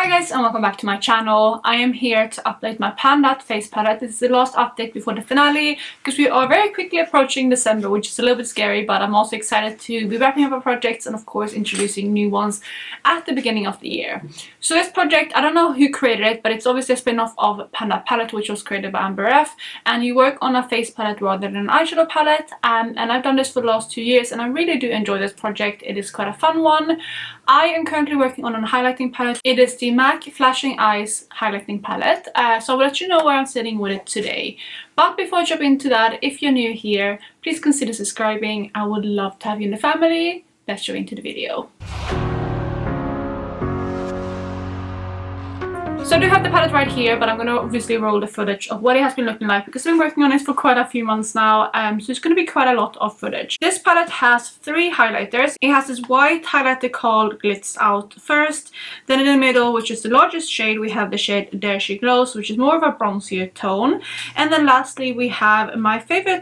Hi guys and welcome back to my channel. I am here to update my Panda face palette. This is the last update before the finale because we are very quickly approaching December, which is a little bit scary, but I'm also excited to be wrapping up our projects and of course introducing new ones at the beginning of the year. So this project, I don't know who created it, but it's obviously a spin-off of Panda Palette, which was created by Amber F, and you work on a face palette rather than an eyeshadow palette, and I've done this for the last 2 years and I really do enjoy this project. It is quite a fun one. I am currently working on a highlighting palette. It is the MAC Flashing Eyes highlighting palette, so I'll let you know where I'm sitting with it today. But before I jump into that, if you're new here, please consider subscribing. I would love to have you in the family. Let's jump into the video. So I do have the palette right here, but I'm going to obviously roll the footage of what it has been looking like because I've been working on it for quite a few months now, so it's going to be quite a lot of footage. This palette has 3 highlighters. It has this white highlighter called Glitz Out first, then in the middle, which is the largest shade, we have the shade There She Glows, which is more of a bronzier tone, and then lastly we have my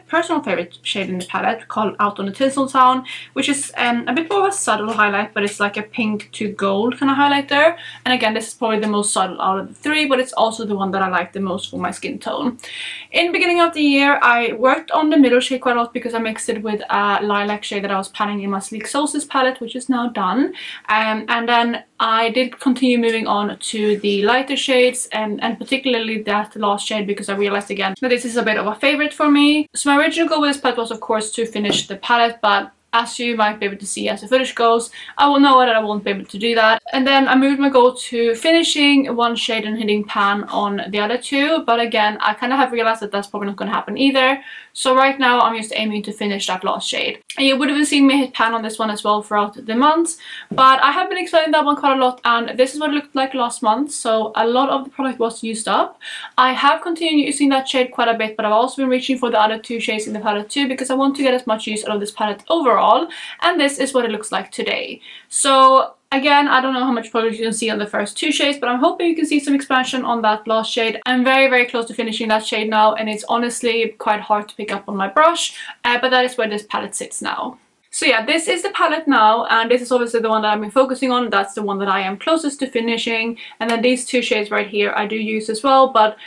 personal favorite shade in the palette called Out on the Tinseltown, which is a bit more of a subtle highlight, but it's like a pink to gold kind of highlighter, and again this is probably the most subtle out of the 3, but it's also the one that I like the most for my skin tone. In the beginning of the year I worked on the middle shade quite a lot because I mixed it with a lilac shade that I was panning in my Sleek Solstice palette, which is now done, and then I did continue moving on to the lighter shades and particularly that last shade because I realized again that this is a bit of a favorite for me. So my original goal with this palette was of course to finish the palette, but as you might be able to see as the footage goes, I will know that I won't be able to do that. And then I moved my goal to finishing one shade and hitting pan on the other 2. But again, I kind of have realized that that's probably not going to happen either. So right now I'm just aiming to finish that last shade. And you would have seen me hit pan on this one as well throughout the months. But I have been exploring that one quite a lot, and this is what it looked like last month. So a lot of the product was used up. I have continued using that shade quite a bit, but I've also been reaching for the other 2 shades in the palette too because I want to get as much use out of this palette overall. And this is what it looks like today. So again, I don't know how much progress you can see on the first 2 shades, but I'm hoping you can see some expansion on that last shade. I'm very close to finishing that shade now, and it's honestly quite hard to pick up on my brush, but that is where this palette sits now. So yeah, this is the palette now, and this is obviously the one that I've been focusing on. That's the one that I am closest to finishing, and then these 2 shades right here I do use as well, but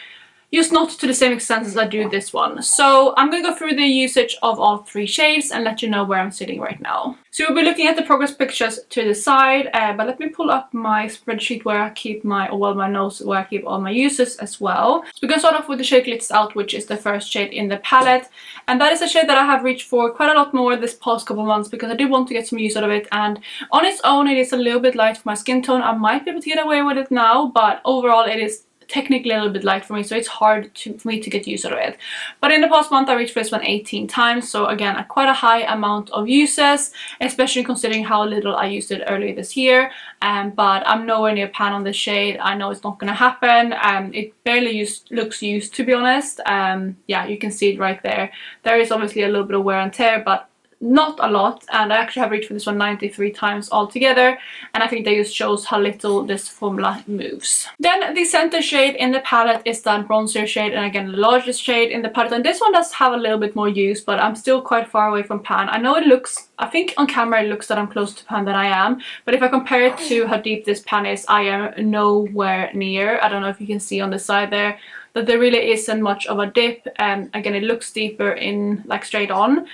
just not to the same extent as I do this one. So I'm going to go through the usage of all 3 shades and let you know where I'm sitting right now. So we'll be looking at the progress pictures to the side, but let me pull up my spreadsheet where I keep my notes where I keep all my uses as well. So we're going to start off with the shade Glitz Out, which is the first shade in the palette, and that is a shade that I have reached for quite a lot more this past couple of months because I do want to get some use out of it, and on its own it is a little bit light for my skin tone. I might be able to get away with it now, but overall it is technically a little bit light for me, so it's hard for me to get used to it. But in the past month I reached for this one 18 times, so again quite a high amount of uses, especially considering how little I used it earlier this year. But I'm nowhere near pan on this shade. I know it's not going to happen. It barely looks used, to be honest. Yeah, you can see it right there. There is obviously a little bit of wear and tear, but not a lot, and I actually have reached for this one 93 times altogether, and I think that just shows how little this formula moves. Then the center shade in the palette is that bronzer shade, and again the largest shade in the palette, and this one does have a little bit more use, but I'm still quite far away from pan. I know it looks, I think on camera it looks that I'm closer to pan than I am, but if I compare it to how deep this pan is, I am nowhere near. I don't know if you can see on the side there that there really isn't much of a dip, and again it looks deeper in like straight on,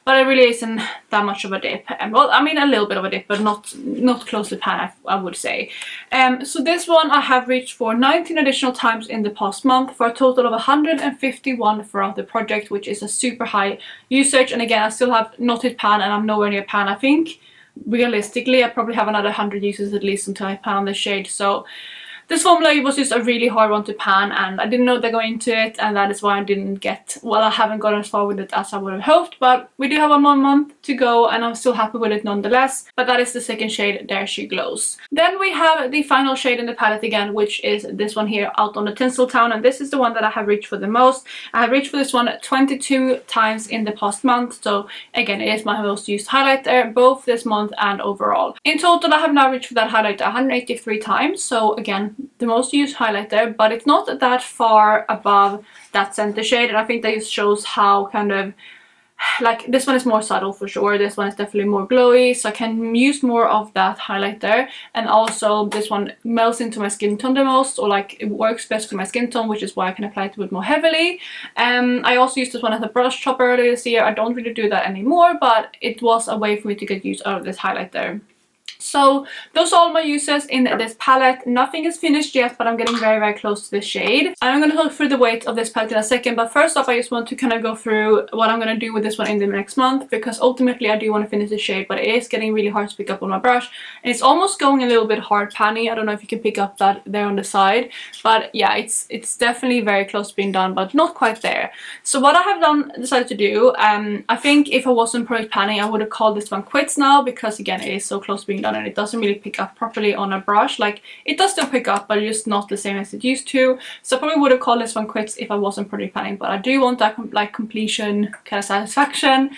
but it really isn't that much of a dip. Well, I mean a little bit of a dip, but not close to pan, I would say. So this one I have reached for 19 additional times in the past month for a total of 151 throughout the project, which is a super high usage. And again, I still have not hit pan, and I'm nowhere near pan. I think realistically I probably have another 100 uses at least until I pan on the shade. So this formula was just a really hard one to pan, and I didn't know that going into it, and that is why I didn't get, well, I haven't gotten as far with it as I would have hoped, but we do have 1 more month to go and I'm still happy with it nonetheless. But that is the second shade, There She Glows. Then we have the final shade in the palette again, which is this one here, Out on the Tinseltown, and this is the one that I have reached for the most. I have reached for this one 22 times in the past month, so again it is my most used highlighter both this month and overall. In total I have now reached for that highlighter 183 times, so again the most used highlighter, but it's not that far above that center shade, and I think that just shows how kind of like this one is more subtle for sure. This one is definitely more glowy, so I can use more of that highlighter. And also this one melts into my skin tone the most, or like it works best with my skin tone, which is why I can apply it a bit more heavily. I also used this one as a brush topper earlier this year. I don't really do that anymore, but it was a way for me to get use out of this highlighter. So those are all my uses in this palette. Nothing is finished yet, but I'm getting very, very close to this shade. I'm going to go through the weight of this palette in a second, but first off I just want to kind of go through what I'm going to do with this one in the next month, because ultimately I do want to finish the shade, but it is getting really hard to pick up on my brush, and it's almost going a little bit hard panny. I don't know if you can pick up that there on the side, but yeah, it's definitely very close to being done, but not quite there. So what I have decided to do, I think if I wasn't product panning, I would have called this one quits now, because again it is so close to being done and it doesn't really pick up properly on a brush. Like, it does still pick up, but it's just not the same as it used to. So I probably would have called this one quits if I wasn't product panning, but I do want that like completion kind of satisfaction.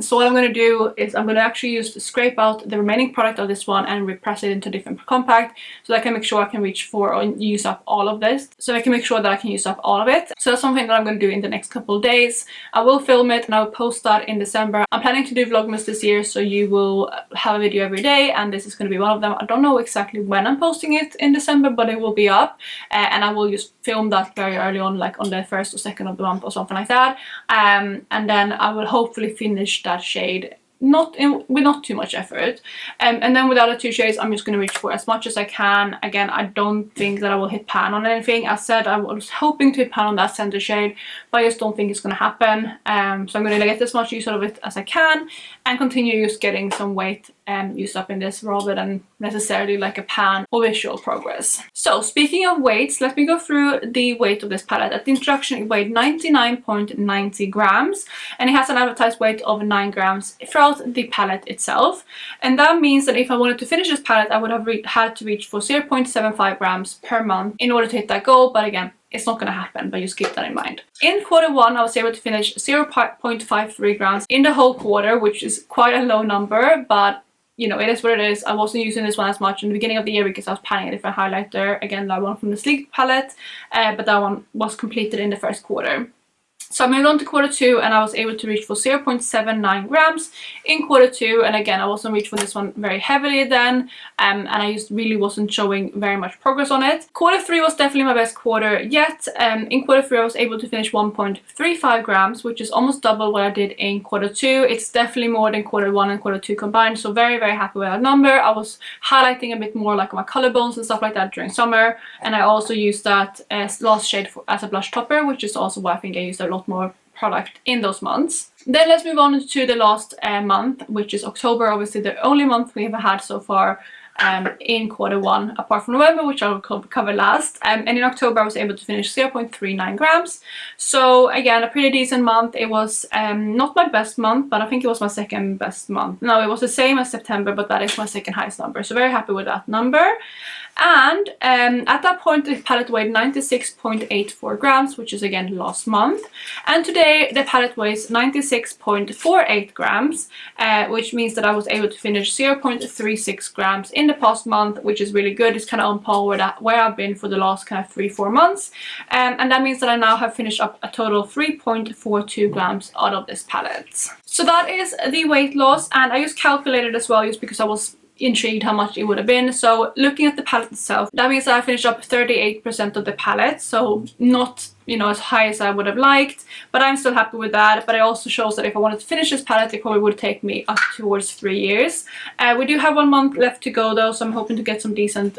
So what I'm going to do is I'm going to actually scrape out the remaining product of this one and repress it into a different compact, so that I can make sure I can reach for or use up all of this. So I can make sure that I can use up all of it. So that's something that I'm going to do in the next couple of days. I will film it and I will post that in December. I'm planning to do Vlogmas this year, so you will have a video every day, and this is going to be one of them. I don't know exactly when I'm posting it in December, but it will be up, and I will just film that very early on, like on the 1st or 2nd of the month or something like that. And then I will hopefully finish that shade with not too much effort, and then with the other two shades I'm just going to reach for as much as I can. Again, I don't think that I will hit pan on anything. As said, I was hoping to hit pan on that center shade, but I just don't think it's going to happen. So I'm going to get as much use out of it as I can and continue just getting some weight used up in this, rather than necessarily like a pan or visual progress. So speaking of weights, let me go through the weight of this palette. At the introduction it weighed 99.90 grams, and it has an advertised weight of 9 grams throughout the palette itself. And that means that if I wanted to finish this palette, I would have had to reach for 0.75 grams per month in order to hit that goal. But again, it's not going to happen, but just keep that in mind. In quarter one, I was able to finish 0.53 grams in the whole quarter, which is quite a low number, but you know, it is what it is. I wasn't using this one as much in the beginning of the year because I was panning a different highlighter. Again, that one from the Sleek palette, but that one was completed in the first quarter. So I moved on to quarter two, and I was able to reach for 0.79 grams in quarter two. And again, I wasn't reaching for this one very heavily then, and I just really wasn't showing very much progress on it. Quarter three was definitely my best quarter yet. In quarter three, I was able to finish 1.35 grams, which is almost double what I did in quarter two. It's definitely more than quarter one and quarter two combined, so very, very happy with that number. I was highlighting a bit more like my collarbones and stuff like that during summer, and I also used that last shade as a blush topper, which is also why I think I used a lot more product in those months. Then let's move on to the last month, which is October. Obviously the only month we have had so far in quarter one, apart from November, which I'll cover last. And in October I was able to finish 0.39 grams. So again, a pretty decent month. It was not my best month, but I think it was my second best month. No, it was the same as September, but that is my second highest number. So very happy with that number. And at that point the palette weighed 96.84 grams, which is again last month. And today the palette weighs 96.48 grams, which means that I was able to finish 0.36 grams in the past month, which is really good. It's kind of on par with where I've been for the last kind of 3-4 months. And that means that I now have finished up a total of 3.42 grams out of this palette. So that is the weight loss, and I just calculated as well just because I was intrigued how much it would have been. So looking at the palette itself, that means that I finished up 38% of the palette, so not, you know, as high as I would have liked, but I'm still happy with that. But it also shows that if I wanted to finish this palette, it probably would take me up towards 3 years. We do have 1 month left to go though, so I'm hoping to get some decent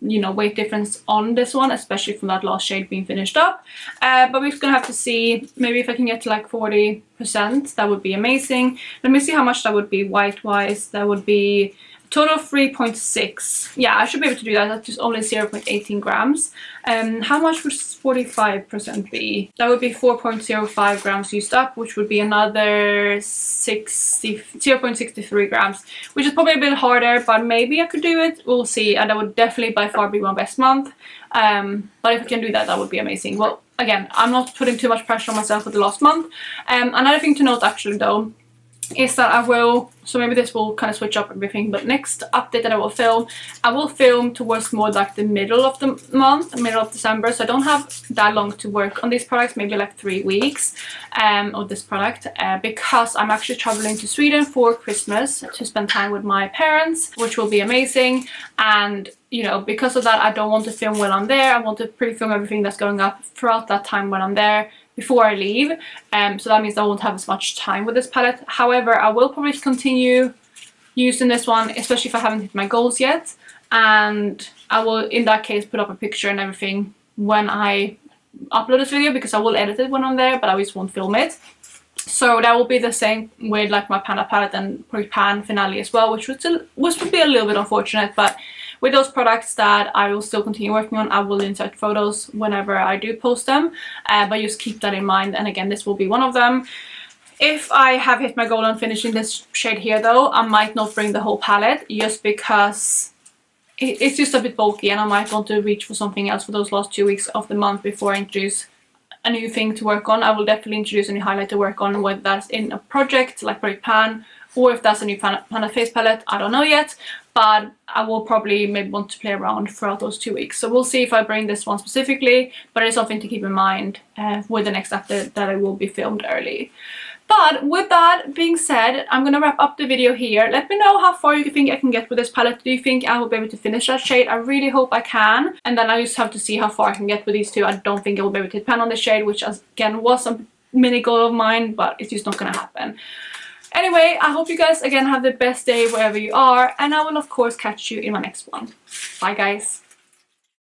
you know, weight difference on this one, especially from that last shade being finished up. But we're just gonna have to see, maybe if I can get to like 40%, that would be amazing. Let me see how much that would be weight wise. That would be total of 3.6. Yeah, I should be able to do that. That's just only 0.18 grams. How much would 45% be? That would be 4.05 grams used up, which would be another 0.63 grams, which is probably a bit harder, but maybe I could do it. We'll see. And that would definitely by far be my best month. But if I can do that, that would be amazing. Well, again, I'm not putting too much pressure on myself for the last month. Another thing to note actually though, is that I will, so maybe this will kind of switch up everything, but next update that I will film towards more like the middle of the month, middle of December, so I don't have that long to work on these products, maybe like 3 weeks of this product, because I'm actually traveling to Sweden for Christmas to spend time with my parents, which will be amazing. And you know, because of that, I don't want to film while I'm there. I want to pre-film everything that's going up throughout that time when I'm there before I leave, so that means I won't have as much time with this palette. However, I will probably continue using this one, especially if I haven't hit my goals yet, and I will in that case put up a picture and everything when I upload this video, because I will edit it when I'm there, but I just won't film it. So that will be the same with like my Panda palette and Pan finale as well, which would be a little bit unfortunate, but with those products that I will still continue working on, I will insert photos whenever I do post them, but just keep that in mind. And again, this will be one of them. If I have hit my goal on finishing this shade here though, I might not bring the whole palette, just because it's just a bit bulky and I might want to reach for something else for those last 2 weeks of the month before I introduce a new thing to work on. I will definitely introduce a new highlight to work on, whether that's in a project like Pan, or if that's a new Panda face palette, I don't know yet, but I will probably maybe want to play around throughout those 2 weeks. So we'll see if I bring this one specifically, but it's something to keep in mind with the next update that I will be filmed early. But with that being said, I'm gonna wrap up the video here. Let me know how far you think I can get with this palette. Do you think I will be able to finish that shade? I really hope I can. And then I just have to see how far I can get with these two. I don't think I will be able to pan on the shade, which again was a mini goal of mine, but it's just not gonna happen. Anyway, I hope you guys again have the best day wherever you are, and I will of course catch you in my next one. Bye guys.